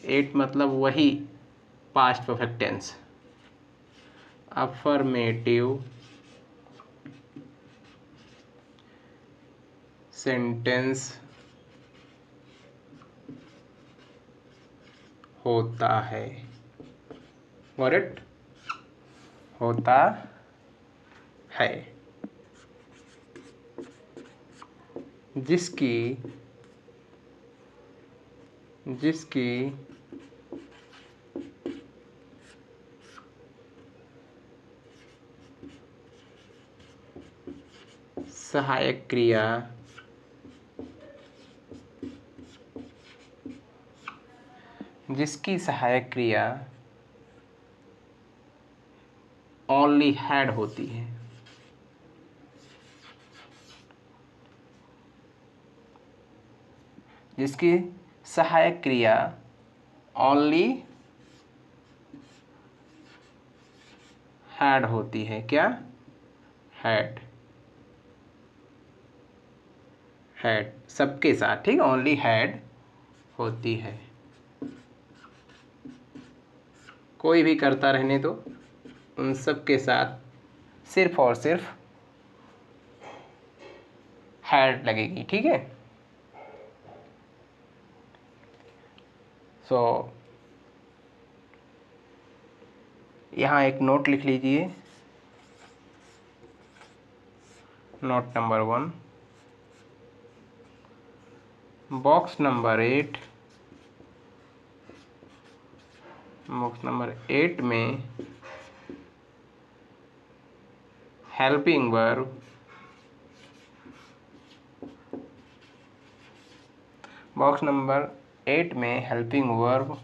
Eight मतलब वही past perfect tense. Affirmative sentence होता है, करेक्ट, होता है, जिसकी सहायक क्रिया ओनली हैड होती है। जिसकी सहायक क्रिया ओनली हैड होती है। क्या? हैड, हैड सबके साथ, ठीक, ओनली हैड होती है। कोई भी करता रहने दो, उन सब के साथ सिर्फ और सिर्फ हैड लगेगी, ठीक है। सो यहाँ एक नोट लिख लीजिए, नोट नंबर 1, बॉक्स नंबर 8 में हेल्पिंग वर्ब बॉक्स नंबर 8 में हेल्पिंग वर्ब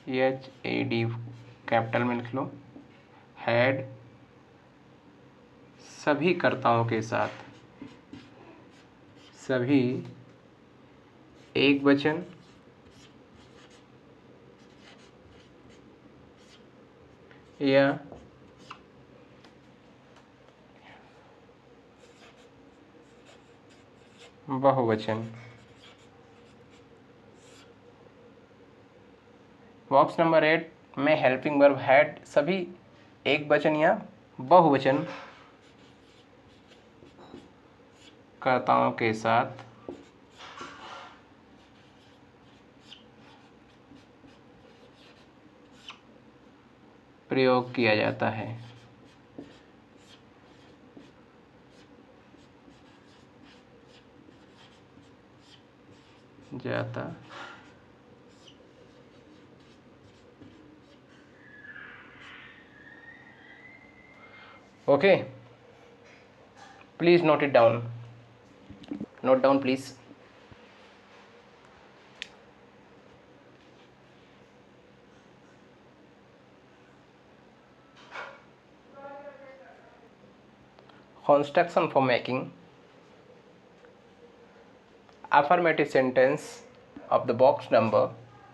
HAD कैपिटल में लिख लो, हैड सभी कर्ताओं के साथ, सभी एक वचन या बहुवचन। बॉक्स नंबर 8 में हेल्पिंग वर्ब हैड सभी एक वचन या बहुवचन कर्ताओं के साथ प्रयोग किया जाता है। Okay, please note it down, note down please. Construction for making affirmative sentence of the box number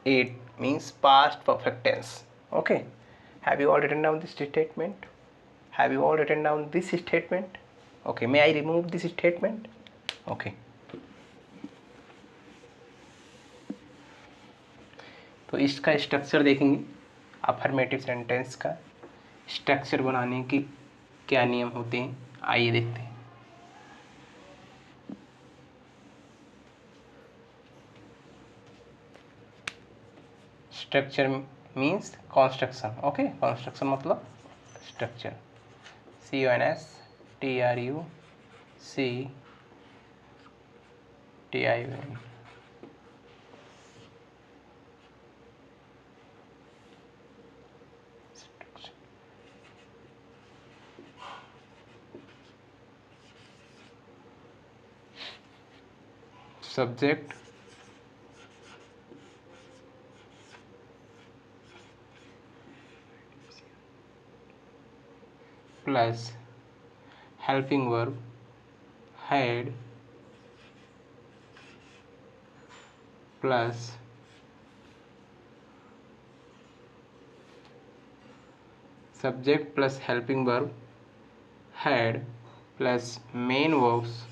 8 means past perfect tense. Okay, have you all written down this statement? Have you all written down this statement? Okay, may I remove this statement? Okay, तो इसका structure देखेंगे। Affirmative sentence का structure बनाने की क्या नियम होते हैं, आइए देखते हैं। Structure means construction. Okay, construction मतलब structure, CONSTRUCTION। Subject plus helping verb had plus subject plus helping verb had plus main verbs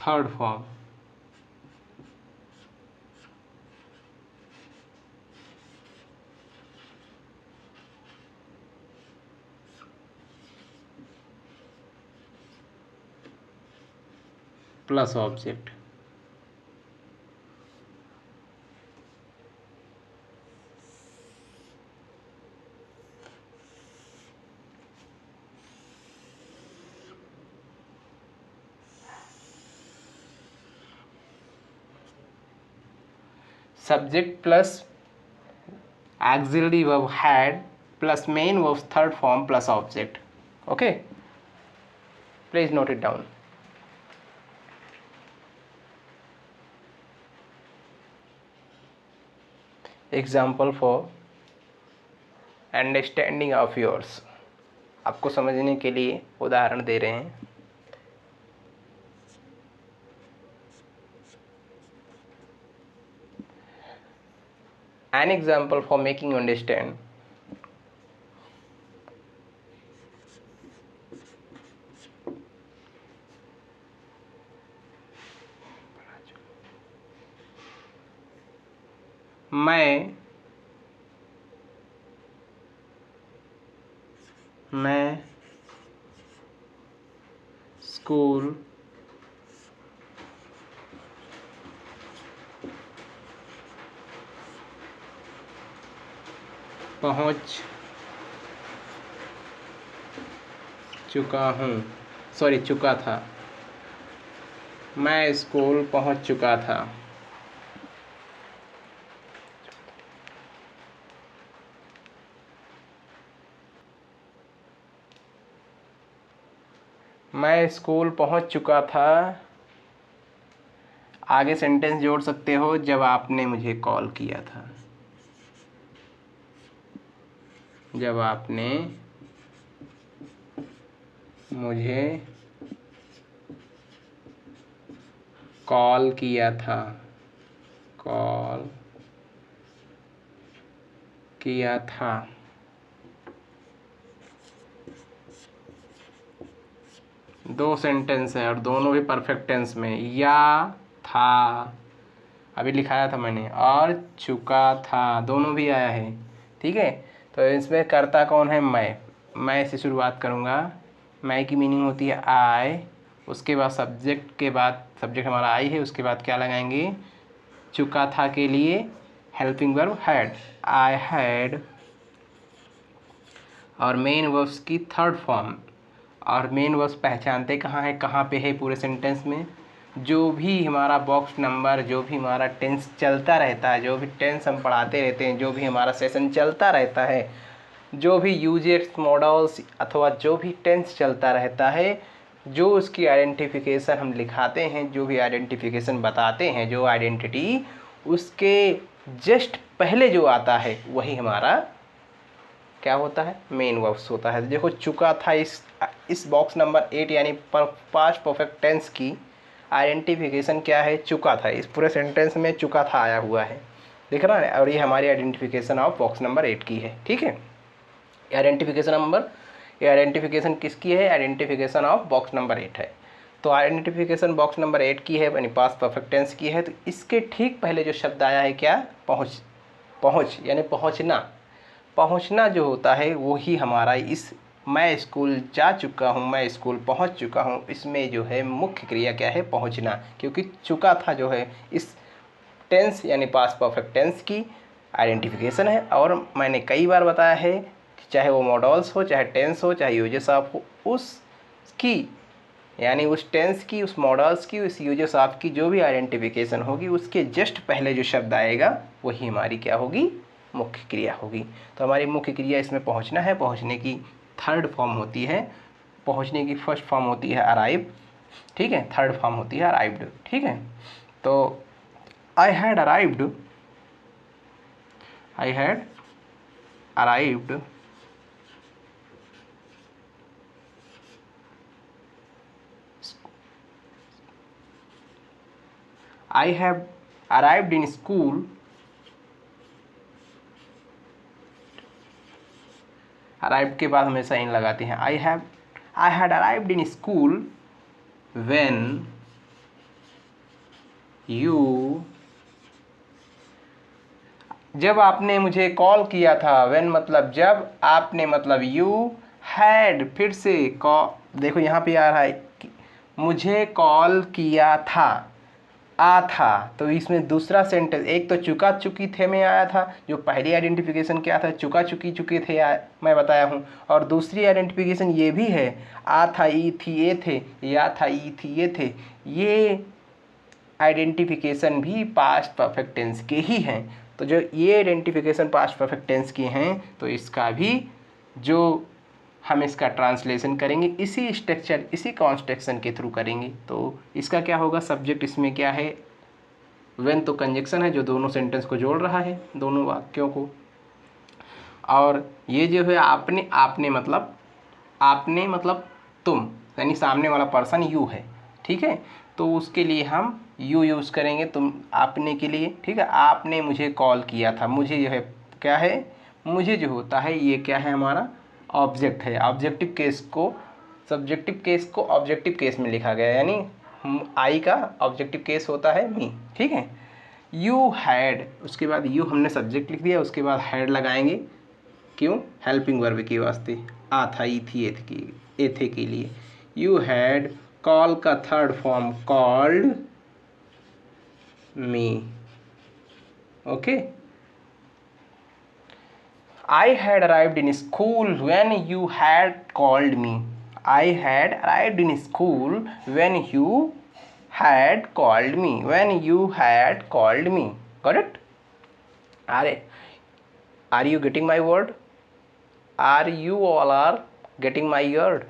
third form. Plus object. Subject plus auxiliary verb had plus main verb's third form plus object. Okay, please note it down. Example for understanding of yours, आपको समझने के लिए उदाहरण दे रहे हैं। An example for making you understand. मैं school पहुंच चुका हूँ, सॉरी चुका था। मैं स्कूल पहुंच चुका था। मैं स्कूल पहुंच चुका था। आगे सेंटेंस जोड़ सकते हो, जब आपने मुझे कॉल किया था। जब आपने मुझे कॉल किया था। कॉल किया था। दो सेंटेंस है और दोनों भी परफेक्ट टेंस में। या था अभी लिखाया था मैंने, और चुका था दोनों भी आया है। ठीक है, तो इसमें कर्ता कौन है? मैं से शुरुआत करूँगा। मैं की मीनिंग होती है आई, उसके बाद सब्जेक्ट के बाद, सब्जेक्ट हमारा आई है, उसके बाद क्या लगाएंगे? चुका था के लिए helping verb had, I had. और मेन वर्ब्स की थर्ड फॉर्म। और मेन वर्ब्स पहचानते कहाँ है, कहाँ पे है पूरे सेंटेंस में? जो भी हमारा बॉक्स नंबर, जो भी हमारा टेंस चलता रहता है, जो भी टेंस हम पढ़ाते रहते हैं, जो भी हमारा सेशन चलता रहता है, जो भी यूजेस मॉडल्स अथवा जो भी टेंस चलता रहता है, जो उसकी आइडेंटिफिकेशन हम लिखाते हैं, जो भी आइडेंटिफिकेशन बताते हैं, जो आइडेंटिटी, उसके जस्ट पहले जो आता है वही हमारा क्या होता है? मेन वर्ब्स होता है। देखो चुका था, इस बॉक्स नंबर 8 यानी पास्ट परफेक्ट टेंस की आइडेंटिफिकेशन क्या है? चुका था। इस पूरे सेंटेंस में चुका था आया हुआ है, दिख रहा है? और ये हमारी आइडेंटिफिकेशन ऑफ बॉक्स नंबर 8 की है। ठीक है, ये आइडेंटिफिकेशन किसकी है? आइडेंटिफिकेशन ऑफ बॉक्स नंबर 8 है। तो आइडेंटिफिकेशन बॉक्स नंबर 8 की है, यानी पास्ट परफेक्ट टेंस की है। तो इसके ठीक पहले जो शब्द आया है क्या? पहुँच यानी पहुँचना। पहुँचना जो होता है वही हमारा इस मैं स्कूल जा चुका हूँ, मैं स्कूल पहुँच चुका हूँ, इसमें जो है मुख्य क्रिया क्या है? पहुँचना। क्योंकि चुका था जो है इस टेंस यानी पास्ट परफेक्ट टेंस की आइडेंटिफिकेशन है। और मैंने कई बार बताया है कि चाहे वो मॉडल्स हो, चाहे टेंस हो, चाहे यूजेस ऑफ हो, उसकी यानी उस टेंस की, उस मॉडल्स की, उस यूजेस ऑफ की जो भी आइडेंटिफिकेशन होगी, उसके जस्ट पहले जो शब्द आएगा वही हमारी क्या होगी? मुख्य क्रिया होगी। तो हमारी मुख्य क्रिया इसमें पहुंचना है। पहुंचने की थर्ड फॉर्म होती है, पहुंचने की फर्स्ट फॉर्म होती है अराइव। ठीक है, थर्ड फॉर्म होती है अराइव्ड। ठीक है, तो आई had arrived, I had arrived I have arrived in school. Arrived के बाद हमेशा इन लगाते हैं। I had arrived in school when you, जब आपने मुझे कॉल किया था, व्हेन मतलब जब, आपने मतलब यू, हैड फिर से कॉल, देखो यहाँ पे आ रहा है मुझे कॉल किया था, आ था, तो इसमें दूसरा सेंटेंस, एक तो चुका चुकी थे में आया था, जो पहली आइडेंटिफिकेशन क्या था, चुका चुकी चुके थे मैं बताया हूँ, और दूसरी आइडेंटिफिकेशन ये भी है, आ था ई थी ये थे, या था ई थी ये थे, ये आइडेंटिफिकेशन भी पास्ट परफेक्ट टेंस के ही हैं। तो जो ये आइडेंटिफिकेशन पास्ट परफेक्ट टेंस की हैं, तो इसका भी जो हम इसका ट्रांसलेशन करेंगे इसी स्ट्रक्चर, इसी कॉन्स्ट्रक्शन के थ्रू करेंगे। तो इसका क्या होगा, सब्जेक्ट इसमें क्या है, व्हेन तो कंजक्शन है जो दोनों सेंटेंस को जोड़ रहा है, दोनों वाक्यों को, और ये जो है आपने, आपने मतलब तुम, यानी सामने वाला पर्सन यू है, ठीक है। तो उसके लिए हम यू यूज़ करेंगे, तुम आपने के लिए, ठीक है। आपने मुझे कॉल किया था, मुझे जो है क्या है, मुझे जो होता है ये क्या है, हमारा ऑब्जेक्ट है। ऑब्जेक्टिव केस को, सब्जेक्टिव केस को ऑब्जेक्टिव केस में लिखा गया, यानी आई का ऑब्जेक्टिव केस होता है मी, ठीक है। यू हैड, उसके बाद यू हमने सब्जेक्ट लिख दिया, उसके बाद हैड लगाएंगे, क्यों, हेल्पिंग वर्ब के वास्ते, आ था ई थी ए थे के लिए। यू हैड, कॉल का third form called me, okay. I had arrived in school when you had called me. I had arrived in school when you had called me. When you had called me. Got it? Are you getting my word? Are you all are getting my word?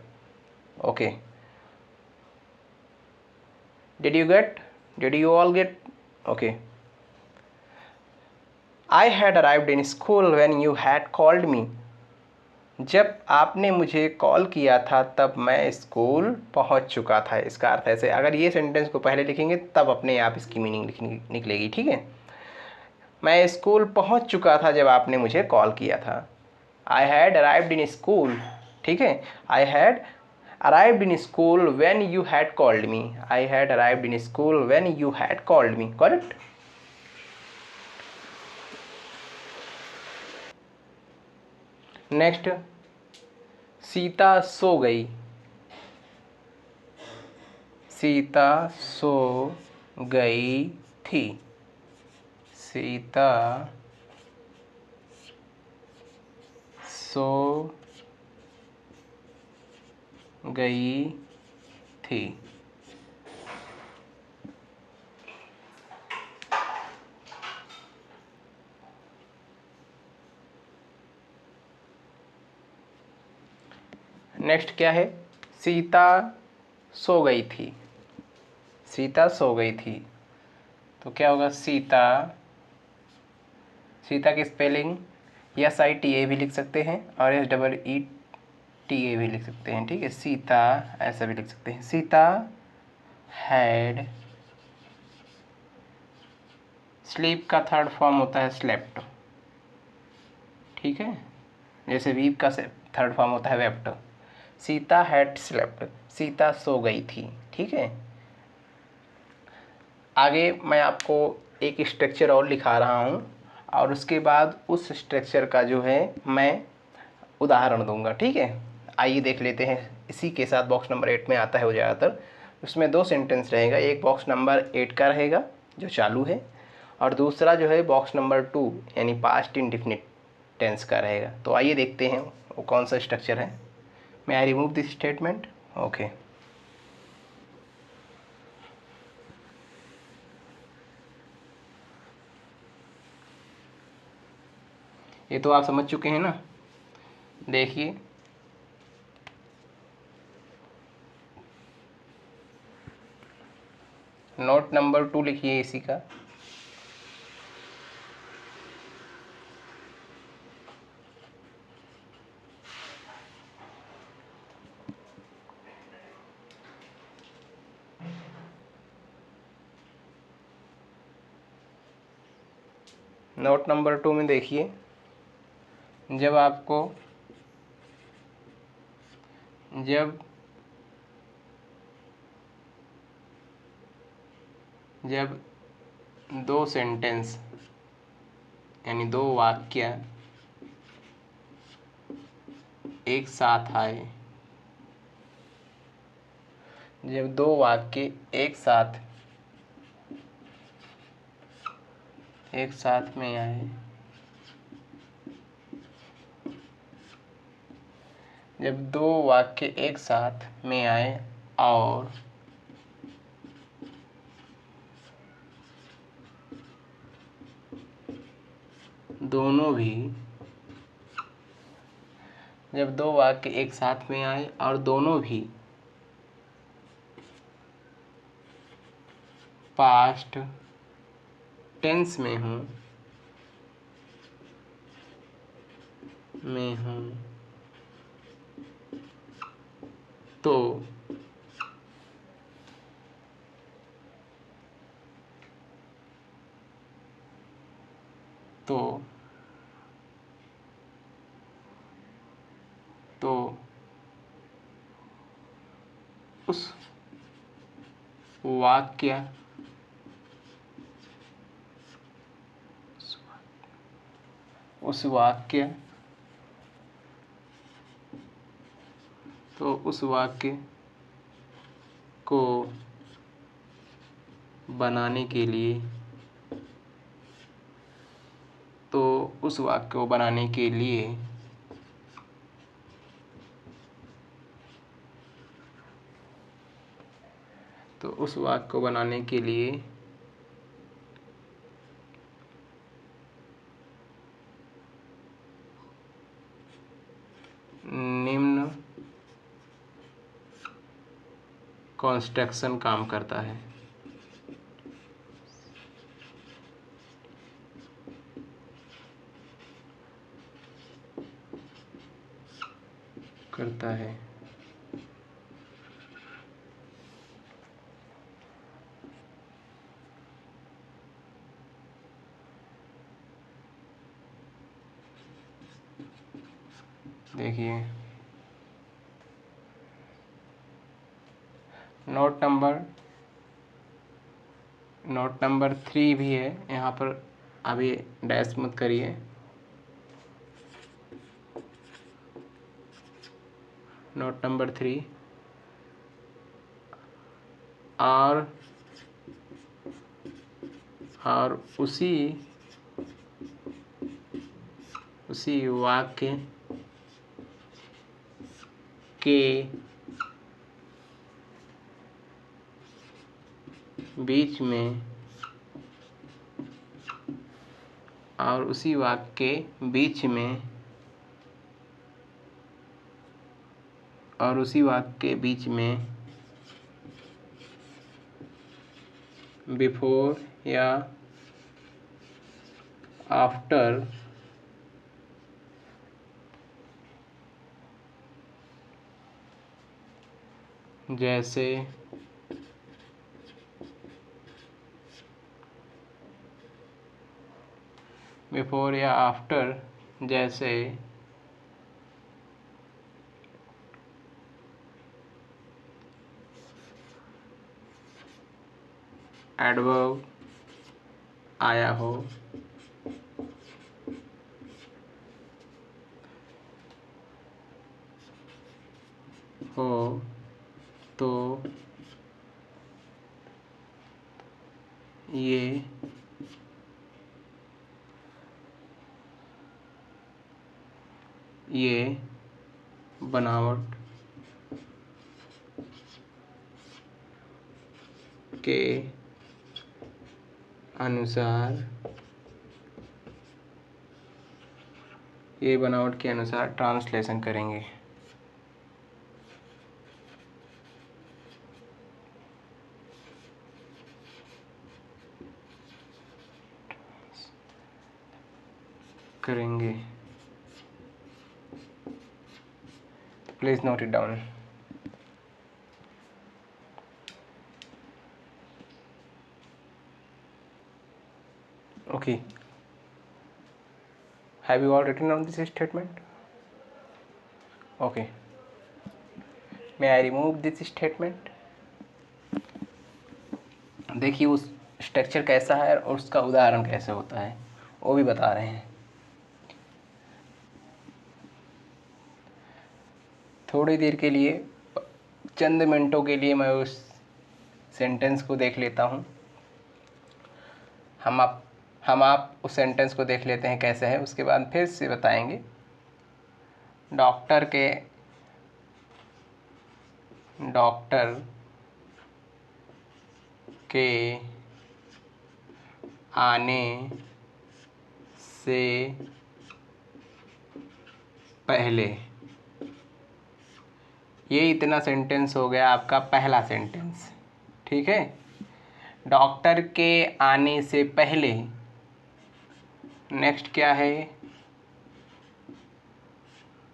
Okay. Did you get? Did you all get? Okay. I had arrived in school when you had called me. जब आपने मुझे call किया था तब मैं school पहुंच चुका था। इसका अर्थ ऐसे, अगर ये सेंटेंस को पहले लिखेंगे तब अपने आप इसकी मीनिंग निकलेगी, ठीक है। मैं स्कूल पहुंच चुका था जब आपने मुझे कॉल किया था। I had arrived in school, ठीक है। I had arrived in school when you had called me. I had arrived in school when you had called me, correct. Next, Sita सो गई। सीता सो गई थी। सीता सो गई थी। नेक्स्ट क्या है, सीता सो गई थी। सीता सो गई थी, तो क्या होगा, सीता, सीता की spelling S I T A भी लिख सकते हैं और S double E T A भी लिख सकते हैं, ठीक है। सीता ऐसा भी लिख सकते हैं। सीता हैड, स्लीप का थर्ड फॉर्म होता है स्लेप्ट, ठीक है। जैसे वीप का थर्ड फॉर्म होता है wept. Sita had slept, Sita सो गई थी, ठीक है। आगे मैं आपको एक स्ट्रक्चर और लिखा रहा हूँ और उसके बाद उस स्ट्रक्चर का जो है मैं उदाहरण दूंगा, ठीक है। आइए देख लेते हैं। इसी के साथ बॉक्स नंबर 8 में आता है वो ज़्यादातर। उसमें दो सेंटेंस रहेगा, एक बॉक्स नंबर 8 का रहेगा जो चालू है, और दूसरा जो है बॉक्स नंबर 2 यानी पास्ट इंडिफिनिट टेंस का रहेगा। तो आइए देखते हैं वो कौन सा स्ट्रक्चर है। May I remove this statement, okay. ये तो आप समझ चुके हैं ना, देखिए नोट नंबर 2 लिखिए इसी का। नोट नंबर 2 में देखिए, जब आपको, जब दो सेंटेंस यानी दो वाक्य एक साथ आए। जब दो वाक्य एक साथ में आए, जब दो वाक्य एक साथ में आए और दोनों भी, जब दो वाक्य एक साथ में आए और दोनों भी पास्ट टेंस में हूँ तो तो तो उस वाक्य उस वाक्य को बनाने के लिए उस वाक्य को बनाने के लिए निम्न कंस्ट्रक्शन काम करता है। देखिए नोट नंबर 3 भी है यहाँ पर, अभी डैश मत करिए। नोट नंबर 3 और उसी वाक्य के बीच में बिफोर या आफ्टर जैसे एडवर्ब आया हो तो ये बनावट के अनुसार ट्रांसलेशन करेंगे। Please note it down. Okay. Have you all written down this statement? Okay. May I remove this statement? देखिए उस स्ट्रक्चर कैसा है और उसका उदाहरण कैसे होता है वो भी बता रहे हैं। थोड़ी देर के लिए, चंद मिनटों के लिए मैं उस सेंटेंस को देख लेता हूँ। हम आप उस सेंटेंस को देख लेते हैं कैसे है, उसके बाद फिर से बताएंगे। डॉक्टर के आने से पहले, ये इतना सेंटेंस हो गया आपका पहला सेंटेंस, ठीक है। डॉक्टर के आने से पहले नेक्स्ट क्या है,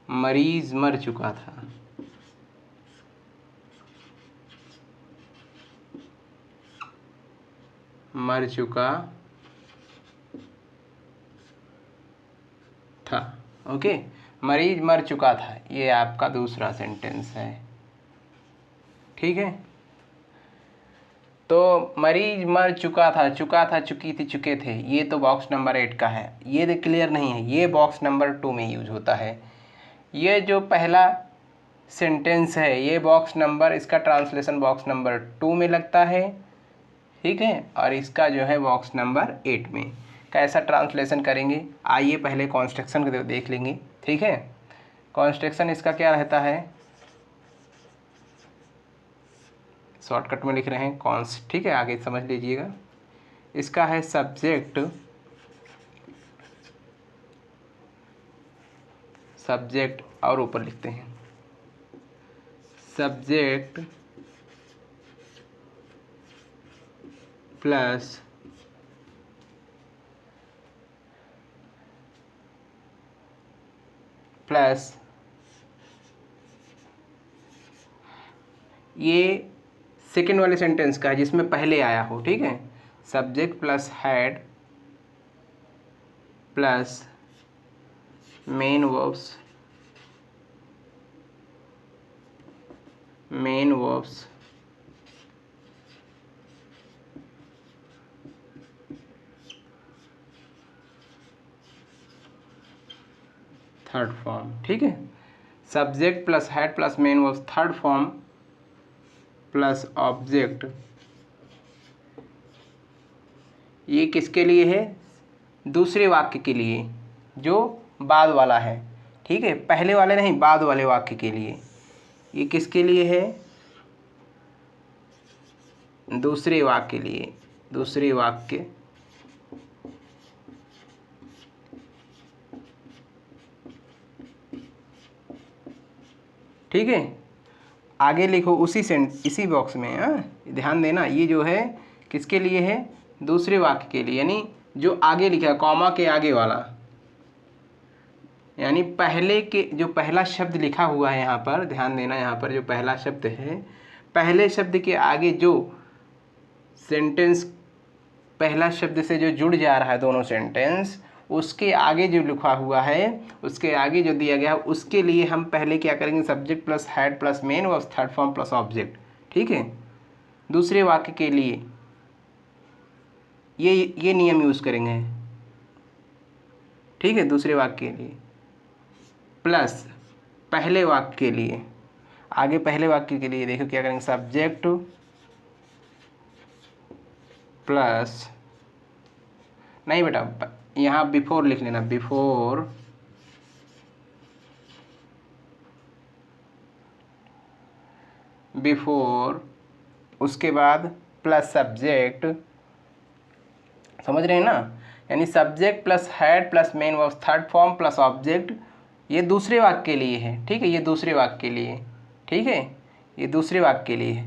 मरीज मर चुका था। मर चुका था, ओके। मरीज मर चुका था, ये आपका दूसरा सेंटेंस है, ठीक है। तो मरीज मर चुका था, चुकी थी, चुके थे, ये तो बॉक्स नंबर 8 का है, ये क्लियर नहीं है, ये बॉक्स नंबर 2 में यूज होता है। ये जो पहला सेंटेंस है ये बॉक्स नंबर, इसका ट्रांसलेशन बॉक्स नंबर 2 में लगता है, ठीक है। और इसका जो है बॉक्स नंबर 8 में। कैसा ट्रांसलेशन करेंगे, आइए पहले कॉन्स्ट्रक्शन को देख लेंगे, ठीक है। कॉन्स्ट्रक्शन इसका क्या रहता है, शॉर्टकट में लिख रहे हैं कॉन्स, ठीक है, आगे समझ लीजिएगा। इसका है सब्जेक्ट और ऊपर लिखते हैं सब्जेक्ट प्लस ये सेकेंड वाले सेंटेंस का है जिसमें पहले आया हो, ठीक है। Subject plus head plus main verbs third form, ठीक है। Subject plus head plus main verbs third form plus object, ये किसके लिए है, दूसरे वाक्य के लिए जो बाद वाला है, ठीक है। पहले वाले नहीं, बाद वाले वाक्य के लिए। ये किसके लिए है, दूसरे वाक्य के लिए, दूसरे वाक्य, ठीक है। आगे लिखो इसी बॉक्स में, ध्यान देना, ये जो है किसके लिए है, दूसरे वाक्य के लिए, यानी जो आगे लिखा है कॉमा के आगे वाला, यानी पहले के जो पहला शब्द लिखा हुआ है यहाँ पर, ध्यान देना, यहाँ पर जो पहला शब्द है, पहले शब्द के आगे जो सेंटेंस पहला शब्द से जो जुड़ जा रहा है दोनों सेंटेंस, उसके आगे जो लिखा हुआ है, उसके आगे जो दिया गया है, उसके लिए हम पहले क्या करेंगे, subject plus head plus main verb third form plus object, ठीक है। दूसरे वाक्य के लिए ये नियम यूज करेंगे, ठीक है। दूसरे वाक्य के लिए प्लस पहले वाक्य के लिए, आगे पहले वाक्य के लिए देखो क्या करेंगे, सब्जेक्ट प्लस, नहीं बेटा यहाँ बिफोर लिख लेना, बिफोर उसके बाद प्लस सब्जेक्ट, समझ रहे हैं ना, यानी subject plus head plus main verb third form plus object, ये दूसरे वाक्य के लिए है, ठीक है। ये दूसरे वाक्य के लिए, ठीक है, ये दूसरे वाक्य के लिए है।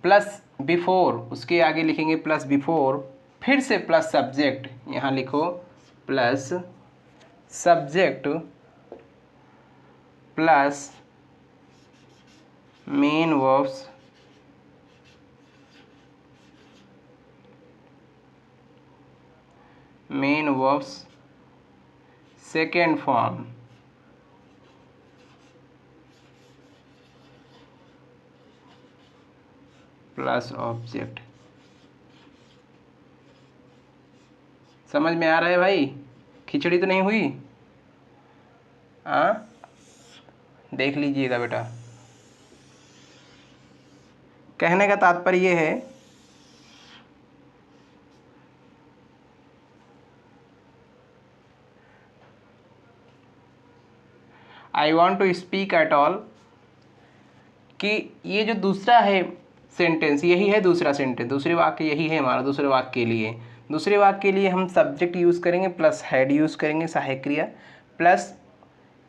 प्लस बिफोर, उसके आगे लिखेंगे प्लस बिफोर, फिर से प्लस सब्जेक्ट, यहाँ लिखो plus subject plus main verbs second form plus object, समझ में आ रहा है भाई? खिचड़ी तो नहीं हुई? हाँ, देख लीजिएगा बेटा। कहने का तात्पर्य ये है I want to speak at all कि ये जो दूसरा है सेंटेंस, यही है दूसरा सेंटेंस, दूसरे वाक्य यही है हमारा दूसरे वाक्य के लिए। दूसरे वाक्य के लिए हम सब्जेक्ट यूज़ करेंगे प्लस हेड यूज़ करेंगे, सहायक क्रिया, प्लस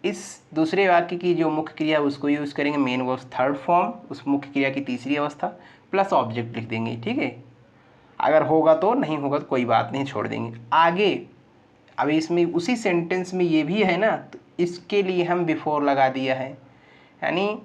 इस दूसरे वाक्य की जो मुख्य क्रिया है उसको यूज़ करेंगे मेन वर्ब थर्ड फॉर्म, उस मुख्य क्रिया की तीसरी अवस्था, प्लस ऑब्जेक्ट लिख देंगे। ठीक है, अगर होगा तो, नहीं होगा तो कोई बात नहीं, छोड़ देंगे आगे। अब इसमें उसी सेंटेंस में ये भी है ना, तो इसके लिए हम बिफोर लगा दिया है, यानी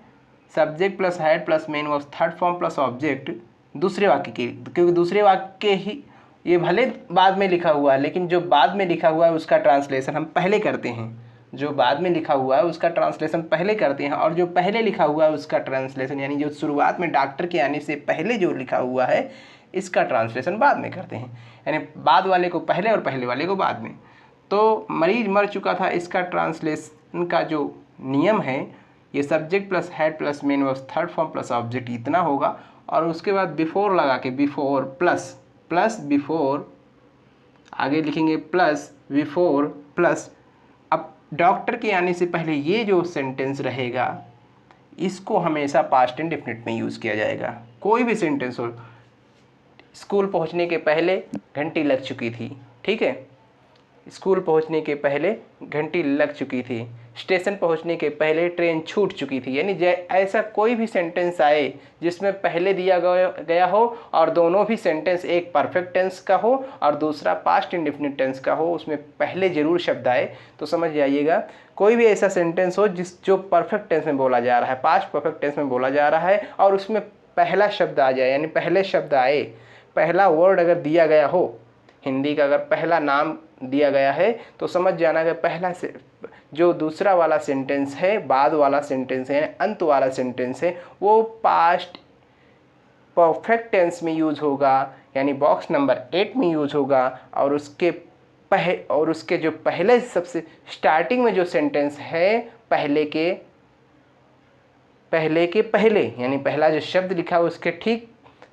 subject plus head plus main verb third form plus object दूसरे वाक्य के, क्योंकि दूसरे वाक्य ही ये भले बाद में लिखा हुआ है, लेकिन जो बाद में लिखा हुआ है उसका ट्रांसलेशन हम पहले करते हैं। जो बाद में लिखा हुआ है उसका ट्रांसलेशन पहले करते हैं, और जो पहले लिखा हुआ है उसका ट्रांसलेशन, यानी जो शुरुआत में डॉक्टर के आने से पहले जो लिखा हुआ है इसका ट्रांसलेशन बाद में करते हैं, यानी बाद वाले को पहले और पहले वाले को बाद में। तो मरीज मर चुका था, इसका ट्रांसलेशन का जो नियम है ये subject plus head plus main verb third form plus object इतना होगा, और उसके बाद बिफोर लगा के बिफोर प्लस बिफोर आगे लिखेंगे प्लस बिफोर प्लस। अब डॉक्टर के आने से पहले ये जो सेंटेंस रहेगा इसको हमेशा पास्ट इंडेफिनिट में यूज़ किया जाएगा। कोई भी सेंटेंस हो, स्कूल पहुंचने के पहले घंटी लग चुकी थी, ठीक है, स्कूल पहुंचने के पहले घंटी लग चुकी थी, स्टेशन पहुंचने के पहले ट्रेन छूट चुकी थी, यानी ऐसा कोई भी सेंटेंस आए जिसमें पहले दिया गया हो और दोनों भी सेंटेंस एक परफेक्ट टेंस का हो और दूसरा पास्ट इंडेफिनिट टेंस का हो, उसमें पहले जरूर शब्द आए, तो समझ जाइएगा कोई भी ऐसा सेंटेंस हो जो परफेक्ट टेंस में बोला जा रहा है, पास्ट परफेक्ट टेंस में बोला जा रहा है, और उसमें पहला शब्द आ जाए, यानी पहले शब्द आए, पहला वर्ड अगर दिया गया हो, हिंदी का अगर पहला नाम दिया गया है तो समझ जाना कि पहला से जो दूसरा वाला सेंटेंस है, बाद वाला सेंटेंस है, अंत वाला सेंटेंस है, वो पास्ट परफेक्ट टेंस में यूज होगा, यानी बॉक्स नंबर 8 में यूज होगा, और उसके जो पहले सबसे स्टार्टिंग में जो सेंटेंस है पहले के पहले यानी पहला जो शब्द लिखा है उसके ठीक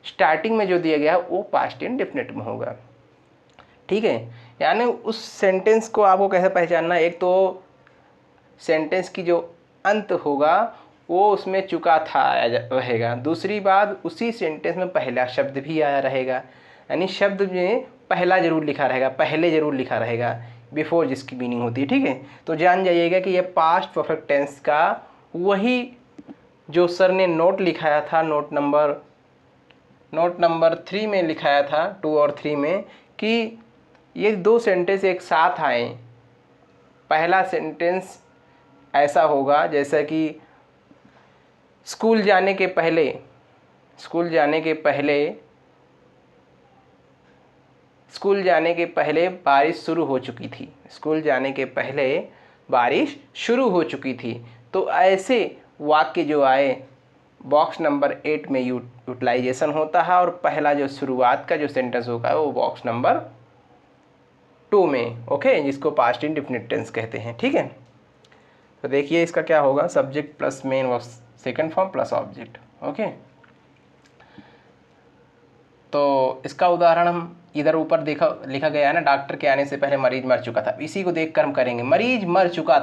स्टार्टिंग में जो दिया गया है वो पास्ट इंडेफिनिट में होगा। ठीक है, यानी उस सेंटेंस को आपको कैसे पहचानना, एक तो सेंटेंस की जो अंत होगा वो उसमें चुका था रहेगा, दूसरी बात उसी सेंटेंस में पहला शब्द भी आया रहेगा, यानी शब्द में पहला जरूर लिखा रहेगा, पहले जरूर लिखा रहेगा, बिफोर जिसकी मीनिंग होती है। ठीक है, तो जान जाइएगा कि ये पास्ट परफेक्ट टेंस का वही जो सर ने नोट लिखाया था, नोट नंबर 3 में लिखाया था, 2 और 3 में, कि ये दो सेंटेंस एक साथ आए। पहला सेंटेंस ऐसा होगा जैसा कि स्कूल जाने के पहले बारिश शुरू हो चुकी थी, स्कूल जाने के पहले बारिश शुरू हो चुकी थी। तो ऐसे वाक्य जो आए बॉक्स नंबर 8 में यूटिलाइजेशन होता है, और पहला जो शुरुआत का जो सेंटेंस होगा वो बॉक्स नंबर 2 में, ओके, जिसको पास्ट इंडेफिनिट टेंस कहते हैं। ठीक है, तो देखिए इसका क्या होगा, subject plus main verb second form plus object. Okay, तो इसका उदाहरण हम इधर ऊपर लिखा गया है ना, डॉक्टर के आने से पहले मरीज मर चुका था, इसी को देखकर हम करेंगे। मरीज मर चुका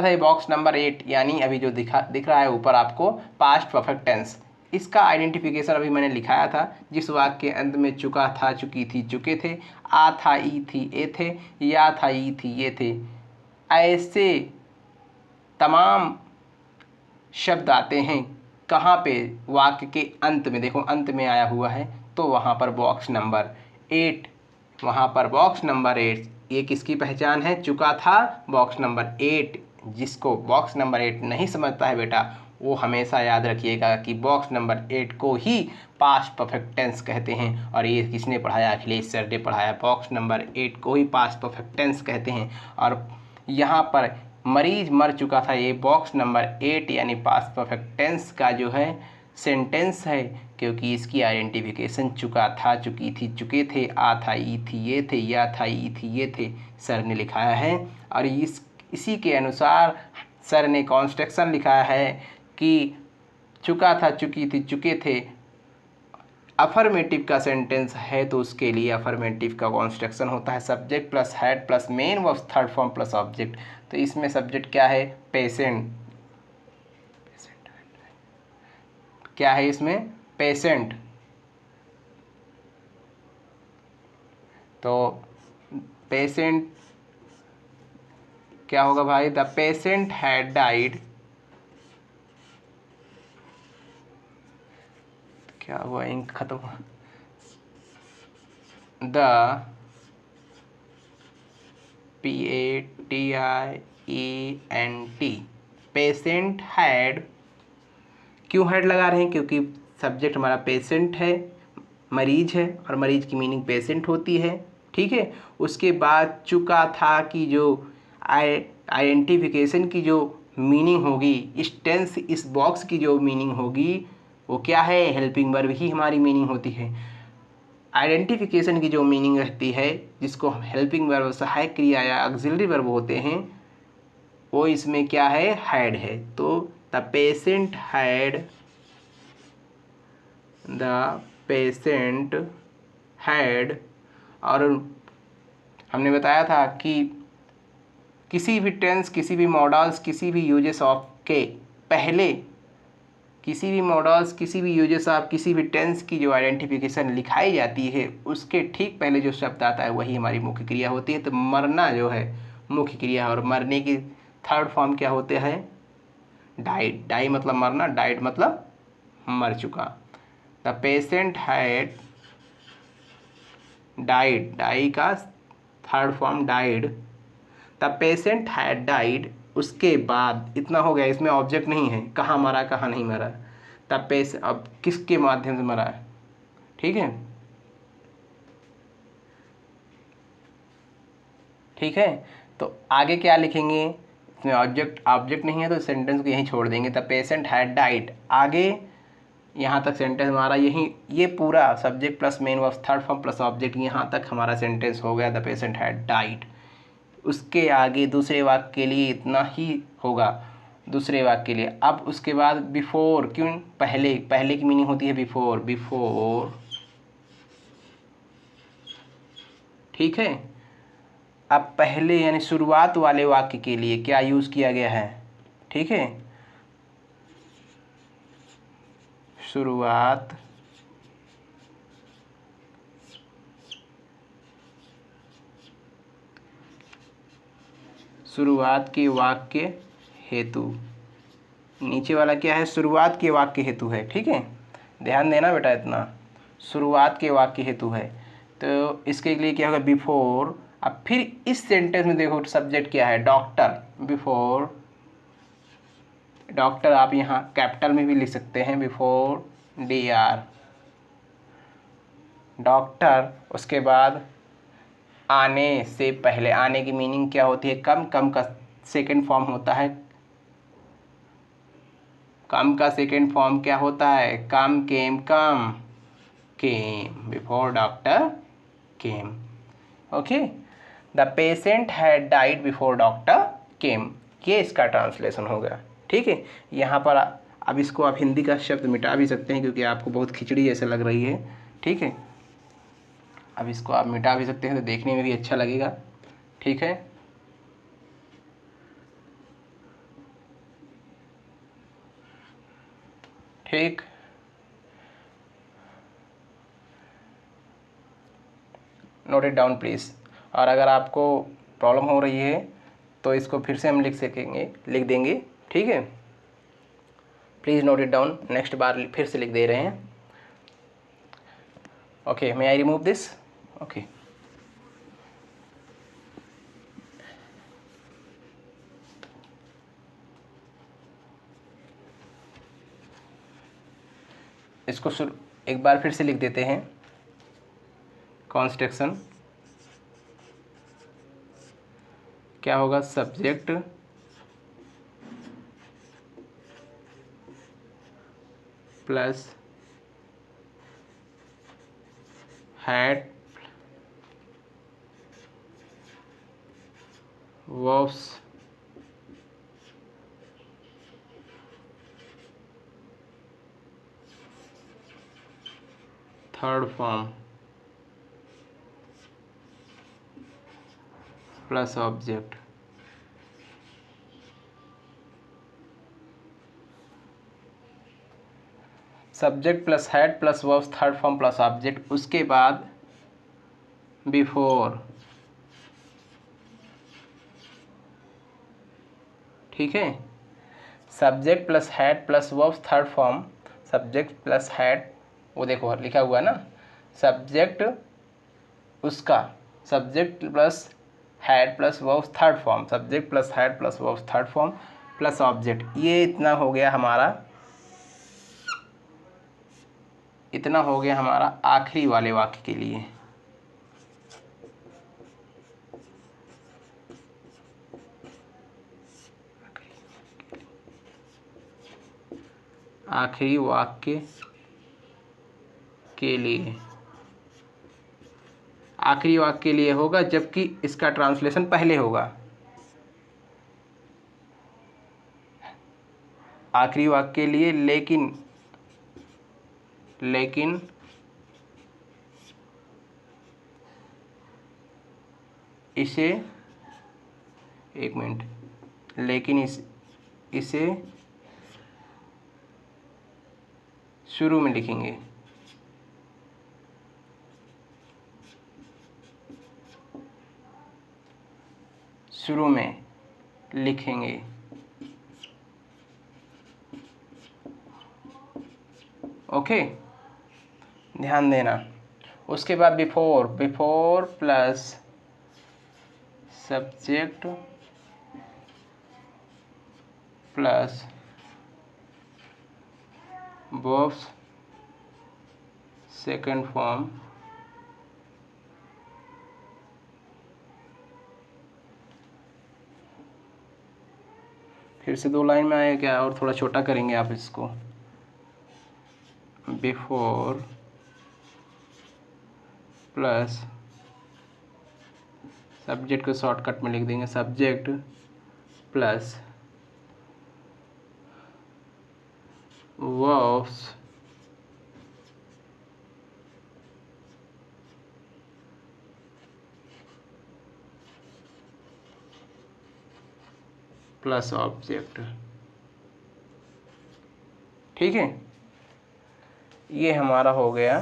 था, ये बॉक्स नंबर 8, यानी अभी जो दिख रहा है ऊपर आपको पास्ट परफेक्ट टेंस, इसका आइडेंटिफिकेशन अभी मैंने लिखाया था, जिस वाक्य के अंत में चुका था, चुकी थी, चुके थे, आ था, ई थी, ए थे, या था, ई थी, ये थे, ऐसे तमाम शब्द आते हैं। कहाँ पे? वाक्य के अंत में, देखो अंत में आया हुआ है, तो वहाँ पर बॉक्स नंबर 8, ये किसकी पहचान है? चुका था, बॉक्स नंबर 8। जिसको बॉक्स नंबर 8 नहीं समझता है बेटा, वो हमेशा याद रखिएगा कि बॉक्स नंबर 8 को ही पास्ट परफेक्ट टेंस कहते हैं, और ये किसने पढ़ाया? अखिलेश सर ने पढ़ाया। बॉक्स नंबर 8 को ही पास्ट परफेक्ट टेंस कहते हैं, और यहाँ पर मरीज मर चुका था, ये बॉक्स नंबर 8 यानी पास्ट परफेक्ट टेंस का जो है सेंटेंस है क्योंकि इसकी आइडेंटिफिकेशन चुका था, चुकी थी, चुके थे, आ था, ई थी, ये थे, या था, ई थी, ये थे, सर ने लिखाया है। और इसी के अनुसार सर ने कॉन्स्ट्रक्शन लिखा है कि चुका था, चुकी थी, चुके थे, अफर्मेटिव का सेंटेंस है तो उसके लिए अफर्मेटिव का कॉन्स्ट्रक्शन होता है subject plus head plus main verb third form plus object. तो इसमें सब्जेक्ट क्या है? पेशेंट। क्या है इसमें? पेशेंट। तो पेशेंट क्या होगा भाई? The patient had died. क्या हुआ? इंक खत्म हुआ। The PATIENT patient had. क्यों हैड लगा रहे हैं? क्योंकि सब्जेक्ट हमारा पेशेंट है, मरीज है, और मरीज की मीनिंग पेशेंट होती है। ठीक है। उसके बाद चुका था कि जो आइडेंटिफिकेशन की जो मीनिंग होगी, इस टेंस इस बॉक्स की जो मीनिंग होगी वो क्या है? हेल्पिंग वर्ब ही हमारी मीनिंग होती है। आइडेंटिफिकेशन की जो मीनिंग रहती है, जिसको हम हेल्पिंग वर्ब, सहायक क्रिया या ऑक्सिलरी वर्ब होते हैं, वो इसमें क्या है? हैड है। तो the patient had, the patient had. और हमने बताया था कि किसी भी टेंस, किसी भी मॉडल्स, किसी भी यूजेस ऑफ के पहले, किसी भी मॉडल्स, किसी भी यूजेस ऑफ किसी भी टेंस की जो आइडेंटिफिकेशन लिखाई जाती है उसके ठीक पहले जो शब्द आता है वही हमारी मुख्य क्रिया होती है। तो मरना जो है मुख्य क्रिया, और मरने की थर्ड फॉर्म क्या होते हैं? डाइड। डाई मतलब मरना, डाइड मतलब मर चुका। The patient had died. Die का third form died. The patient had died. उसके बाद इतना हो गया, इसमें ऑब्जेक्ट नहीं है, कहाँ मरा कहाँ नहीं मरा। द पेशेंट अब किसके माध्यम से मरा है? ठीक है, ठीक है। तो आगे क्या लिखेंगे? इसमें ऑब्जेक्ट ऑब्जेक्ट नहीं है तो सेंटेंस को यहीं छोड़ देंगे। The patient had died. आगे यहाँ तक सेंटेंस हमारा यहीं, ये पूरा subject plus main verb third form plus object, यहाँ तक हमारा सेंटेंस हो गया, द पेशेंट हैड डाइड। उसके आगे दूसरे वाक्य के लिए इतना ही होगा, दूसरे वाक्य के लिए। अब उसके बाद बिफोर, क्यों? पहले, पहले की मीनिंग होती है बिफोर, बिफोर। ठीक है। अब पहले यानी शुरुआत वाले वाक्य के लिए क्या यूज़ किया गया है? ठीक है, शुरुआत शुरुआत के वाक्य हेतु। नीचे वाला क्या है? शुरुआत के वाक्य हेतु है। ठीक है, ध्यान देना बेटा, इतना शुरुआत के वाक्य हेतु है। तो इसके लिए क्या होगा? बिफोर। अब फिर इस सेंटेंस में देखो सब्जेक्ट क्या है? डॉक्टर। बिफोर डॉक्टर, आप यहाँ कैपिटल में भी लिख सकते हैं, बिफोर DR डॉक्टर। उसके बाद आने से पहले। आने की मीनिंग क्या होती है? कम। कम का सेकंड फॉर्म होता है, कम का सेकंड फॉर्म क्या होता है? Come, came, come, came. Before doctor came. Okay. The patient had died before doctor came. ये इसका ट्रांसलेशन होगा। ठीक है। यहाँ पर अब इसको आप हिंदी का शब्द मिटा भी सकते हैं क्योंकि आपको बहुत खिचड़ी जैसे लग रही है। ठीक है, अब इसको आप मिटा भी सकते हैं तो देखने में भी अच्छा लगेगा। ठीक है, ठीक। Note it down please. और अगर आपको प्रॉब्लम हो रही है तो इसको फिर से हम लिख सकेंगे, लिख देंगे। ठीक है, please note it down. Next बार फिर से लिख दे रहे हैं। Okay, may I remove this? Okay, इसको एक बार फिर से लिख देते हैं। कॉन्स्ट्रक्शन क्या होगा? Subject plus had verbs third form plus object. Subject plus head plus verbs third form plus object, उसके बाद बिफोर, ठीक है। Subject plus head plus verbs third form, subject plus head, वो देखो लिखा हुआ है ना, सब्जेक्ट उसका, subject plus head plus verbs third form, subject plus head plus verbs third form plus object. ये इतना हो गया हमारा, इतना हो गया हमारा आखिरी वाले वाक्य के लिए। आखिरी वाक्य के लिए, आखिरी वाक्य के लिए होगा, जबकि इसका ट्रांसलेशन पहले होगा। आखिरी वाक्य के लिए, लेकिन इसे, एक मिनट, लेकिन इसे शुरू में लिखेंगे। शुरू में लिखेंगे, ओके, ध्यान देना। उसके बाद before, before plus subject plus verbs second form फिर से 2 लाइन में आया क्या, और थोड़ा छोटा करेंगे आप इसको। बिफोर प्लस सब्जेक्ट को शॉर्टकट में लिख देंगे, subject plus verbs plus object, ठीक है। ये हमारा हो गया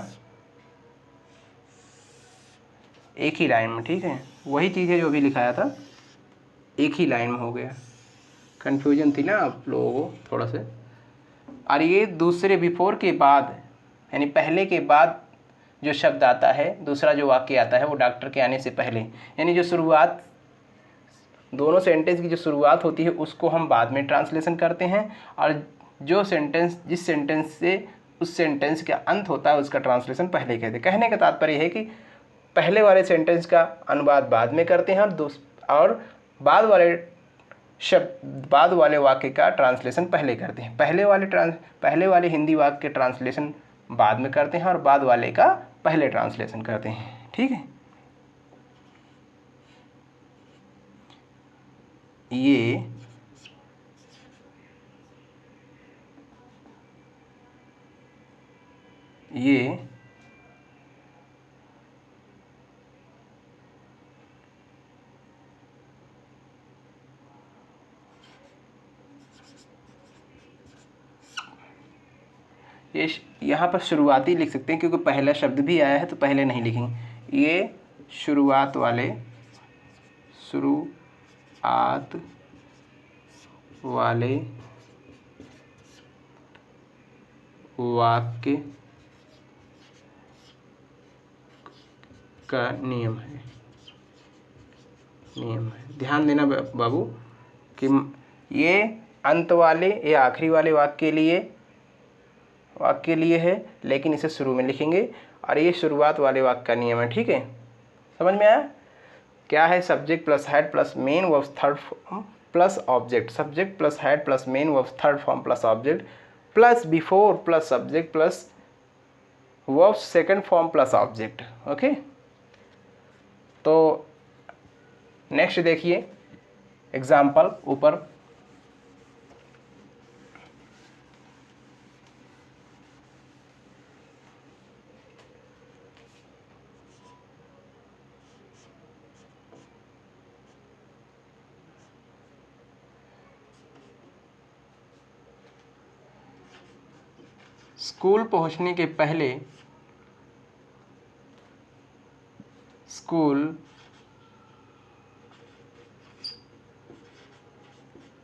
एक ही लाइन में, ठीक है। वही चीज़ है जो भी लिखाया था, एक ही लाइन में हो गया। कन्फ्यूजन थी ना आप लोगों को थोड़ा से। और ये दूसरे बिफोर के बाद, यानी पहले के बाद जो शब्द आता है, दूसरा जो वाक्य आता है, वो डॉक्टर के आने से पहले, यानी जो शुरुआत, दोनों सेंटेंस की जो शुरुआत होती है उसको हम बाद में ट्रांसलेशन करते हैं, और जो सेंटेंस, जिस सेंटेंस से उस सेंटेंस का अंत होता है उसका ट्रांसलेशन पहले कहते हैं। कहने का तात्पर्य है कि पहले वाले सेंटेंस का अनुवाद बाद में करते हैं, और बाद वाले वाक्य का ट्रांसलेशन पहले करते हैं। पहले वाले हिंदी वाक्य के ट्रांसलेशन बाद में करते हैं, और बाद वाले का पहले ट्रांसलेशन करते हैं, ठीक है। ये यहाँ पर शुरुआती लिख सकते हैं, क्योंकि पहला शब्द भी आया है तो पहले नहीं लिखेंगे। ये शुरुआत वाले वाक्य का नियम है। ध्यान देना बाबू कि ये अंत वाले या आखिरी वाले वाक्य के लिए है, लेकिन इसे शुरू में लिखेंगे, और ये शुरुआत वाले वाक्य का नियम है, ठीक है। समझ में आया क्या है? Subject plus head plus main verbs third form plus object, subject plus head plus main verbs third form plus object, plus before plus subject plus verb second form plus object. Okay, तो next देखिए example ऊपर। School पहुंचने के पहले, school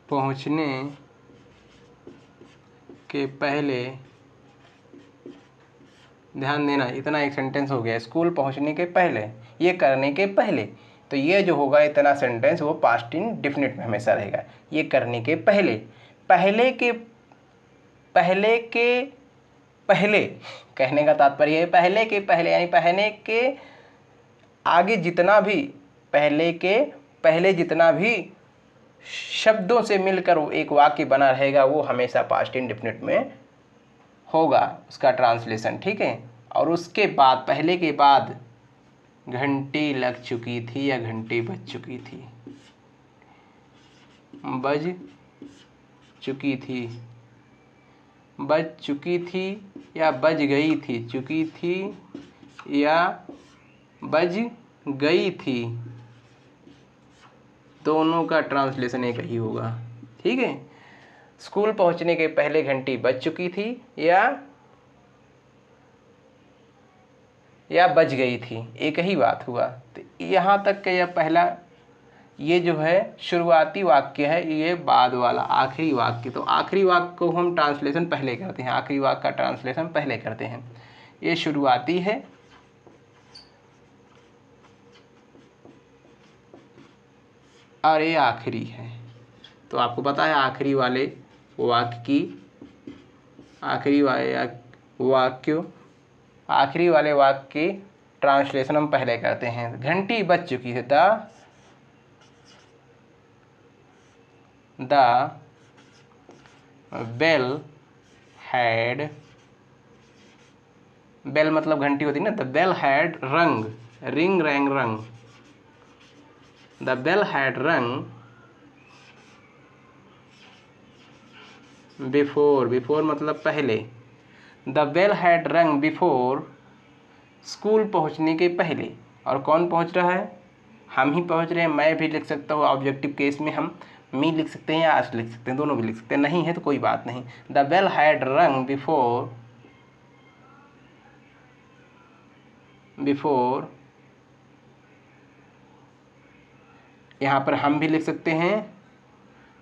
पहुंचने के पहले, ध्यान देना इतना एक सेंटेंस हो गया, स्कूल पहुंचने के पहले, ये करने के पहले। तो ये जो होगा इतना सेंटेंस वो पास्ट इंडेफिनिट में हमेशा रहेगा। ये करने के पहले, पहले के, पहले के पहले, कहने का तात्पर्य है पहले के पहले, यानी पहले के आगे जितना भी, पहले के पहले जितना भी शब्दों से मिलकर वो एक वाक्य बना रहेगा वो हमेशा पास्ट इंडेफिनिट में होगा उसका ट्रांसलेशन। ठीक है, और उसके बाद, पहले के बाद घंटी लग चुकी थी या घंटी बज चुकी थी, बज चुकी थी, बज चुकी थी या बज गई थी, चुकी थी या बज गई थी, दोनों का ट्रांसलेशन एक ही होगा। ठीक है, स्कूल पहुंचने के पहले घंटी बज चुकी थी या बज गई थी, एक ही बात हुआ। तो यहाँ तक का यह पहला, ये जो है शुरुआती वाक्य है, ये बाद वाला आखिरी वाक्य। तो आखिरी वाक्य को हम ट्रांसलेशन पहले करते हैं, आखिरी वाक्य का ट्रांसलेशन पहले करते हैं। ये शुरुआती है और ये आखिरी है। तो आपको पता है आखिरी वाले वाक्य की, आखिरी वाले वाक्य की ट्रांसलेशन हम पहले करते हैं। घंटी बज चुकी है, द बेल हैड, बेल मतलब घंटी होती है ना, द बेल हैड रंग, रिंग रैंग रंग, द बेल हैड रंग बिफोर, बिफोर मतलब पहले, द बेल हैड रंग बिफोर, स्कूल पहुंचने के पहले। और कौन पहुंच रहा है? हम ही पहुंच रहे हैं। मैं भी लिख सकता हूँ, ऑब्जेक्टिव केस में हम मी लिख सकते हैं या आस लिख सकते हैं, दोनों भी लिख सकते हैं, नहीं है तो कोई बात नहीं। द बेल हैड रंग बिफोर, बिफोर, यहाँ पर हम भी लिख सकते हैं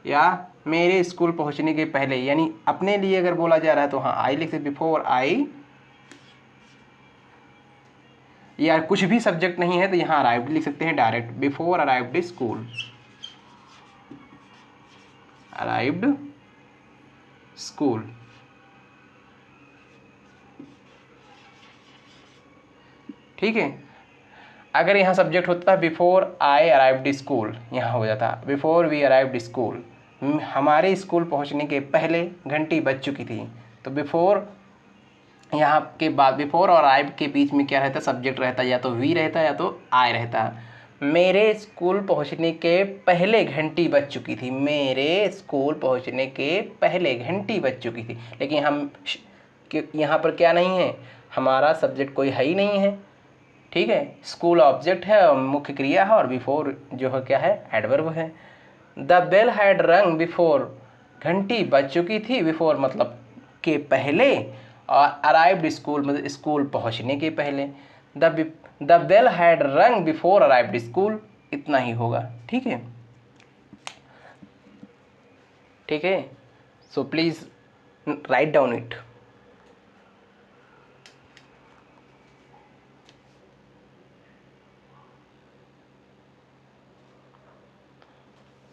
या मेरे स्कूल पहुंचने के पहले, यानी अपने लिए अगर बोला जा रहा है तो हाँ आई लिख सकते, बिफोर आई, या कुछ भी सब्जेक्ट नहीं है तो यहाँ अराइव्ड लिख सकते हैं direct, before arrived school, arrived school. ठीक है, अगर यहाँ सब्जेक्ट होता बिफोर आई अराइव्ड स्कूल, यहाँ हो जाता बिफोर वी अराइव्ड स्कूल, हमारे स्कूल पहुँचने के पहले घंटी बज चुकी थी। तो बिफोर, यहाँ के बाद बिफोर और आई के बीच में क्या रहता, सब्जेक्ट रहता, या तो वी रहता या तो आई रहता। मेरे स्कूल पहुँचने के पहले घंटी बज चुकी थी, मेरे स्कूल पहुँचने के पहले घंटी बज चुकी थी। लेकिन हम यहाँ पर क्या नहीं है, हमारा सब्जेक्ट कोई है ही नहीं है। ठीक है, स्कूल ऑब्जेक्ट है और मुख्य क्रिया है, और बिफोर जो है क्या है, एडवर्ब है। द बेल हैड रंग बिफोर, घंटी बज चुकी थी, बिफोर मतलब के पहले, और अराइव्ड स्कूल मतलब स्कूल पहुंचने के पहले। द बेल हैड रंग बिफोर अराइव्ड स्कूल, इतना ही होगा। ठीक है, ठीक है, so please write down it.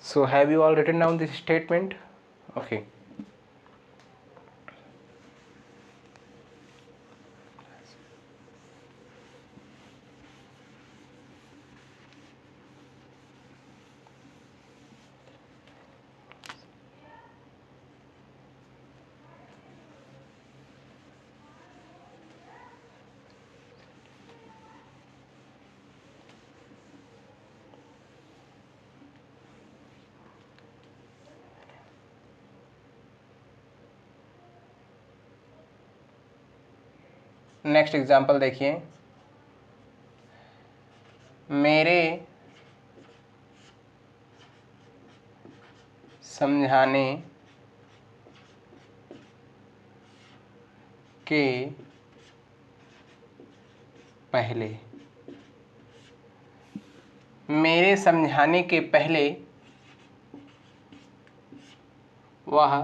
So have you all written down this statement? Okay. Next example देखिए, मेरे समझाने के पहले, मेरे समझाने के पहले वह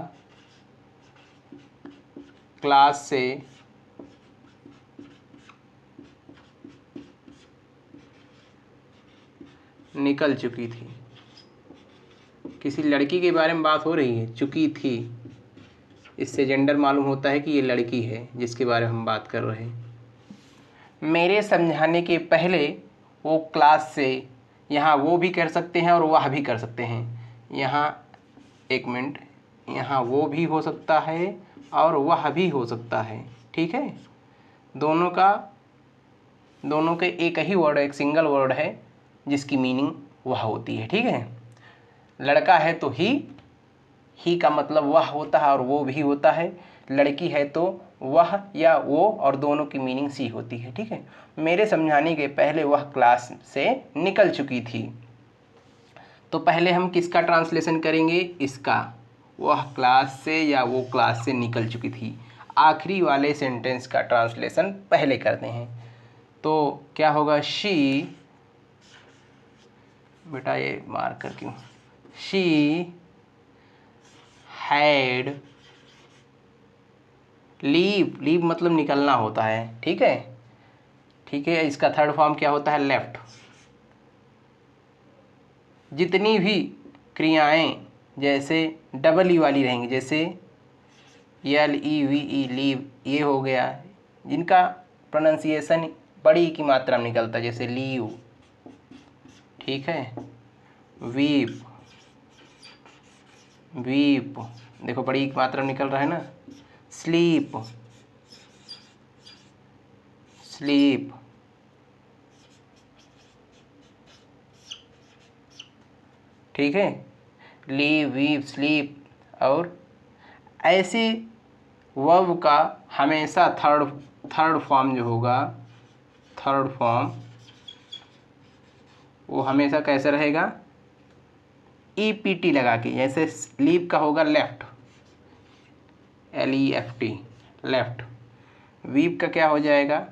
क्लास से निकल चुकी थी। किसी लड़की के बारे में बात हो रही है, चुकी थी, इससे जेंडर मालूम होता है कि ये लड़की है जिसके बारे में हम बात कर रहे हैं। मेरे समझाने के पहले वो क्लास से, यहाँ वो भी कर सकते हैं और वह भी कर सकते हैं। यहाँ एक मिनट, यहाँ वो भी हो सकता है और वह भी हो सकता है, ठीक है। दोनों के एक ही वर्ड, एक सिंगल वर्ड है जिसकी मीनिंग वह होती है, ठीक है। लड़का है तो ही का मतलब वह होता है और वो भी होता है। लड़की है तो वह या वो, और दोनों की मीनिंग सी होती है, ठीक है। मेरे समझाने के पहले वह क्लास से निकल चुकी थी। तो पहले हम किसका ट्रांसलेशन करेंगे? इसका, वह क्लास से या वो क्लास से निकल चुकी थी। आखिरी वाले सेंटेंस का ट्रांसलेशन पहले करते हैं। तो क्या होगा? शी, बेटा ये मार्कर क्यों? शी हैड, लीव मतलब निकलना होता है, ठीक है, ठीक है। इसका थर्ड फॉर्म क्या होता है? लेफ्ट। जितनी भी क्रियाएं जैसे डबल ई वाली रहेंगी, जैसे LEVE लीव, ये हो गया, जिनका प्रोनाउंसिएशन बड़ी की मात्रा में निकलता है, जैसे लीव, ठीक है। वीप, देखो बड़ी की मात्रा में निकल रहा है ना। स्लीप, ठीक है। Leave, weep, sleep. और ऐसे वर्ब का हमेशा थर्ड फॉर्म जो होगा, थर्ड फॉर्म वो हमेशा कैसे रहेगा? EPT लगा के। जैसे लीव का होगा लेफ्ट, LEFT, लेफ्ट। वीप का क्या हो जाएगा?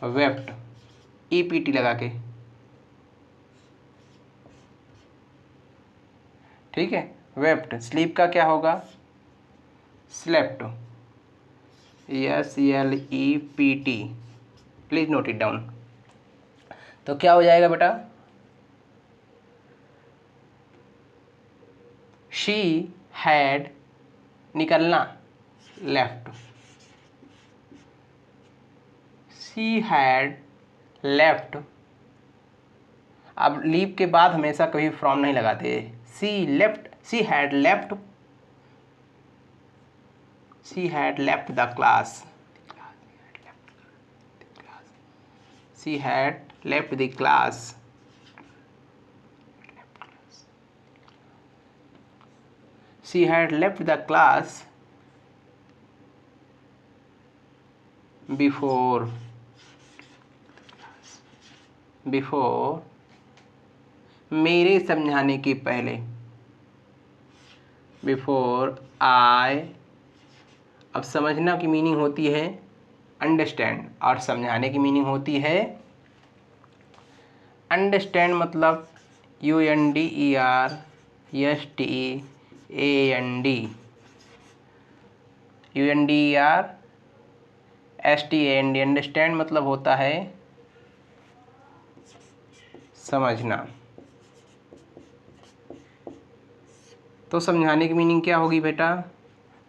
वेप्ट, EPT लगा के, ठीक है, वेप्ट। स्लीप का क्या होगा? Slept, SLEPT। Please note it down. तो क्या हो जाएगा बेटा? शी हैड, निकलना, लेफ्ट। She had left. अब लीव के बाद हमेशा कभी फ्रॉम नहीं लगाते। She left, she had left, she had left the class, she had left the class, she had left the class before मेरे समझाने के पहले, बिफोर आई। अब समझना की मीनिंग होती है अंडरस्टैंड, और समझाने की मीनिंग होती है अंडरस्टैंड, मतलब UNDERSTAND। अंडरस्टैंड मतलब होता है समझना। तो समझाने की मीनिंग क्या होगी बेटा?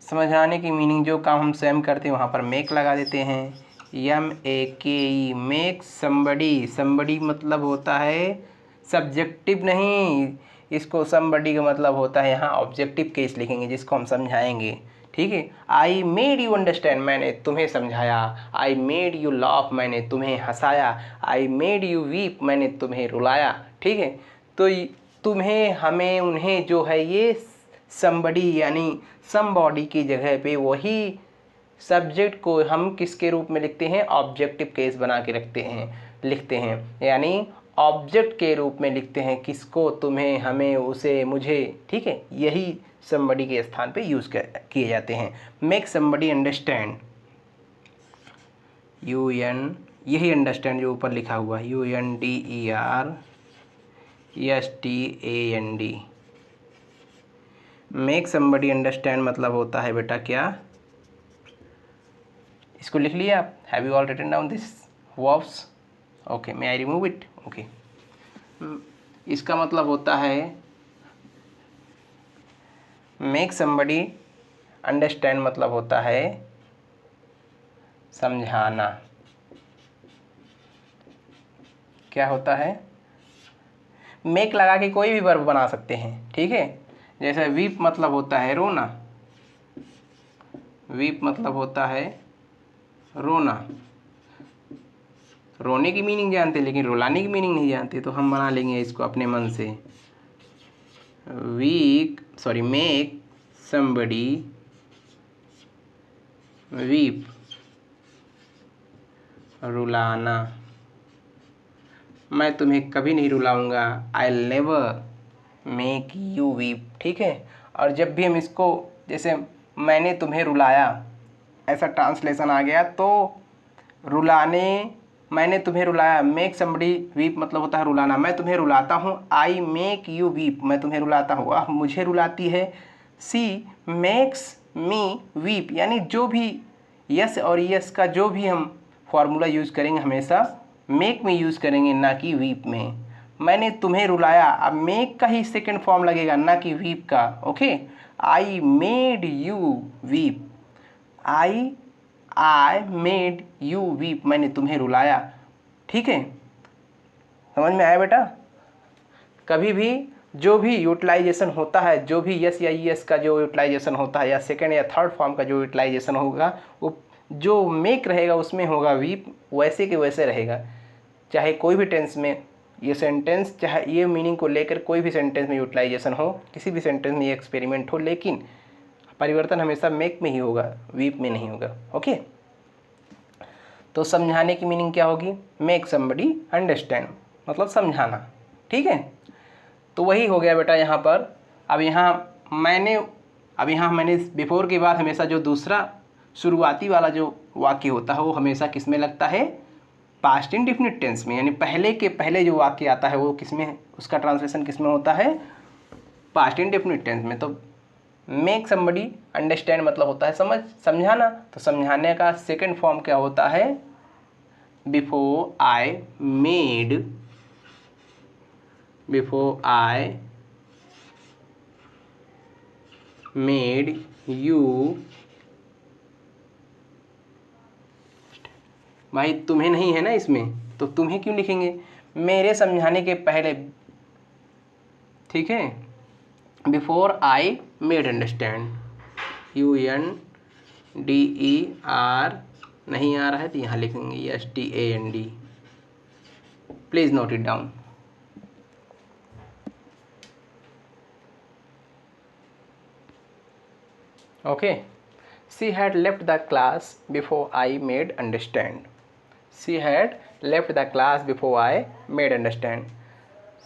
समझाने की मीनिंग जो काम हम स्वयं करते हैं वहाँ पर मेक लगा देते हैं, MEAKE, मेक समबडी। समबडी मतलब होता है सब्जेक्टिव नहीं, इसको समबडी का मतलब होता है, यहाँ ऑब्जेक्टिव केस लिखेंगे जिसको हम समझाएंगे, ठीक है। आई मेड यू अंडरस्टैंड, मैंने तुम्हें समझाया। आई मेड यू लाफ, मैंने तुम्हें हंसाया। आई मेड यू वीप, मैंने तुम्हें रुलाया, ठीक है। तो तुम्हें, हमें, उन्हें जो है, ये समबडी यानी समबॉडी की जगह पे वही सब्जेक्ट को हम किसके रूप में लिखते हैं, ऑब्जेक्टिव केस बना के लिखते हैं, यानी ऑब्जेक्ट के रूप में लिखते हैं किसको, तुम्हें, हमें, उसे, मुझे, ठीक है। यही समबडी के स्थान पे यूज़ किए जाते हैं। मेक समबडी अंडरस्टैंड, UN, यही अंडरस्टैंड जो ऊपर लिखा हुआ है, UNDERSTAND। मेक समबडी अंडरस्टैंड मतलब होता है बेटा क्या, इसको लिख लिया आप, have you all written down this verbs? Okay, may I remove it? Okay, इसका मतलब होता है मेक समबडी अंडरस्टैंड मतलब होता है समझाना। क्या होता है, मेक लगा के कोई भी वर्ब बना सकते हैं, ठीक है। जैसे वीप मतलब होता है रोना, वीप मतलब होता है रोना। रोने की मीनिंग जानते लेकिन रुलाने की मीनिंग नहीं जानते, तो हम बना लेंगे इसको अपने मन से, मेक समबडी वीप, रुलाना। मैं तुम्हें कभी नहीं रुलाऊंगा, I will never make you weep, ठीक है। और जब भी हम इसको, जैसे मैंने तुम्हें रुलाया, ऐसा ट्रांसलेशन आ गया, तो रुलाने, मैंने तुम्हें रुलाया, मेक समबडी वीप मतलब होता है रुलाना, मैं तुम्हें रुलाता हूँ, आई मेक यू वीप, मैं तुम्हें रुलाता हूँ, वह मुझे रुलाती है, सी मेक्स मी वीप, यानी जो भी यस और यस का जो भी हम फॉर्मूला यूज़ करेंगे हमेशा मेक में यूज़ करेंगे, ना कि वीप में। मैंने तुम्हें रुलाया, अब मेक का ही सेकंड फॉर्म लगेगा, ना कि वीप का, okay. I made you weep, I made you weep, मैंने तुम्हें रुलाया, ठीक है। समझ में आया बेटा? कभी भी जो भी यूटिलाइजेशन होता है, जो भी यस या यस का जो यूटिलाइजेशन होता है, या सेकंड या थर्ड फॉर्म का जो यूटिलाइजेशन होगा, वो जो मेक रहेगा उसमें होगा वीप, वैसे के वैसे रहेगा। चाहे कोई भी टेंस में ये सेंटेंस, चाहे ये मीनिंग को लेकर कोई भी सेंटेंस में यूटिलाइजेशन हो, किसी भी सेंटेंस में ये एक्सपेरिमेंट हो, लेकिन परिवर्तन हमेशा मेक में ही होगा, वीप में नहीं होगा, ओके। तो समझाने की मीनिंग क्या होगी, मेक समबडी अंडरस्टैंड मतलब समझाना, ठीक है। तो वही हो गया बेटा यहाँ पर। अब यहाँ मैंने बिफोर के बाद हमेशा जो दूसरा शुरुआती वाला जो वाक्य होता है वो हमेशा किस में लगता है, पास्ट इंडेफिनिट टेंस में, यानी पहले के पहले जो वाक्य आता है वो किस में, उसका ट्रांसलेशन किस में होता है, पास्ट इंडेफिनिट टेंस में। तो मेक समबडी अंडरस्टैंड मतलब होता है समझाना, तो समझाने का सेकंड फॉर्म क्या होता है, बिफोर आई मेड यू, भाई तुम्हें नहीं है ना इसमें, तो तुम्हें क्यों लिखेंगे, मेरे समझाने के पहले, ठीक है। Before I made understand, UNDER नहीं आ रहा है तो यहाँ लिखेंगे STAND, please note it down. Okay, she had left the class before I made understand, she had left the class before I made understand.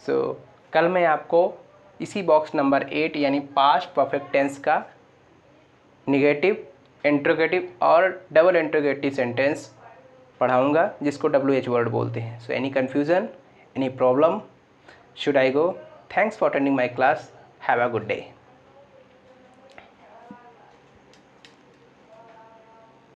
So कल मैं आपको इसी बॉक्स नंबर 8 यानी पास्ट परफेक्ट टेंस का निगेटिव, इंट्रोगेटिव और double interrogative sentence पढ़ाऊंगा, जिसको WH word बोलते हैं। So any confusion, any problem, should I go? Thanks for attending my class, have a good day.